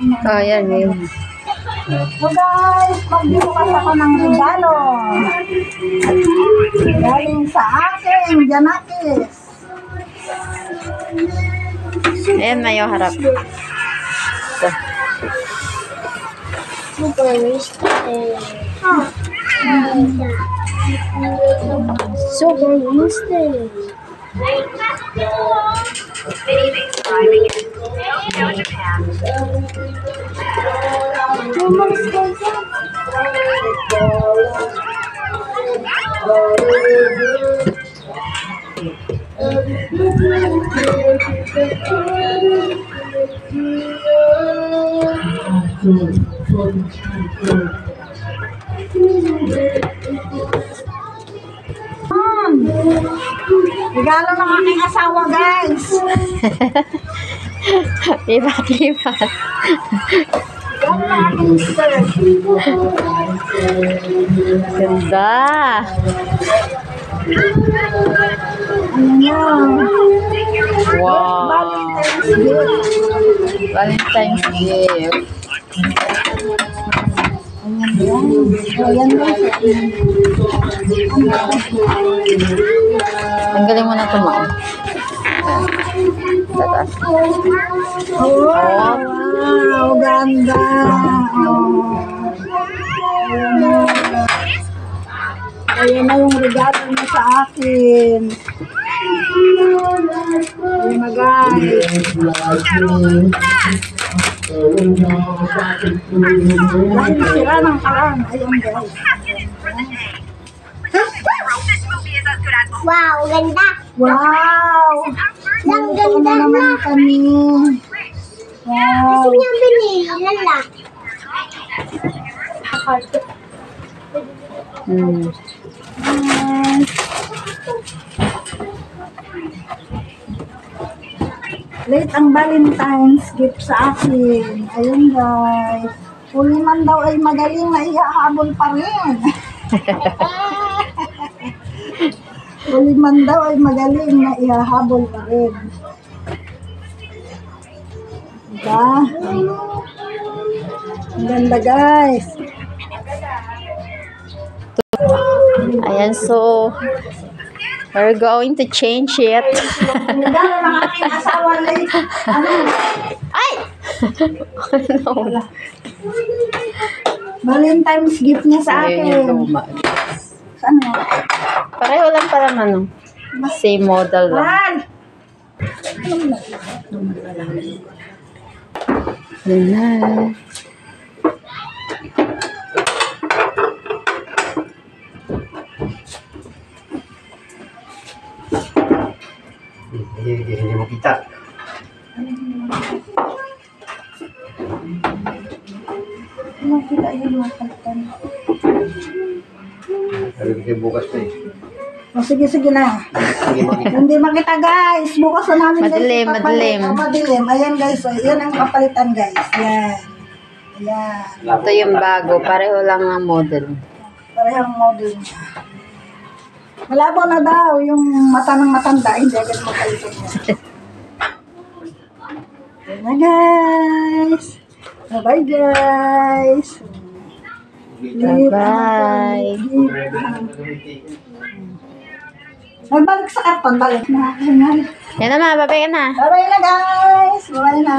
Oh, yan, yun. So guys, magbubukas ako ng regalo. Galing sa akin, Janakis. Ayan, Mayo, harap. So, Super wasted. Super wasted. Regalo ng aking asawa, guys. libat-libat. Regalo ng aking sister. Ganda. Wow. Valentine's gift. Ayan guys. Tanggalin mo na ito, Mao. Tatas. Oh, wow, ganda. Ayan na yung regalo niya sa akin. Ayan na guys. Dahil sira ng karang. Ayan guys. Wow, ganda. Wow! Ang Ito ganda na naman na. kami. Wow! Gusto niya binili. Lala. Hmm. Late ang Valentine's gift sa akin. Ayun guys. Huli man daw ay magaling na ihahabol pa rin. Huli man daw ay magaling na ihahabol pa rin. Diba? Ang ganda guys. Ayan, so we're going to change it. Regalo ng aking asawa late. Ano? Ay! No. Valentine's gift niya sa Ayun akin. yung luma. Saan mo? Pareho lang pala ano. Same model lang. Juan! Yun na. Hindi mo kita. Ano kita yun mga kalitan? Sabi ko siya bukas na eh. O sige na. Hindi mo kita. Hindi makita guys. Bukas na namin Madilim, guys. madilim. Madilim. Ayan guys. O, yan ang kapalitan guys. Yan. Ayan. Ito yung bago. Pareho lang ang model. Parehang model niya. Malabo na daw yung mata ng matanda. Hindi agad makalitan niya. Ayan na guys. Bye guys. Bye-bye. Balik sa karton. Balik na. Ayan. Yan naman, babay ka na. Bye-bye na guys. Bye na.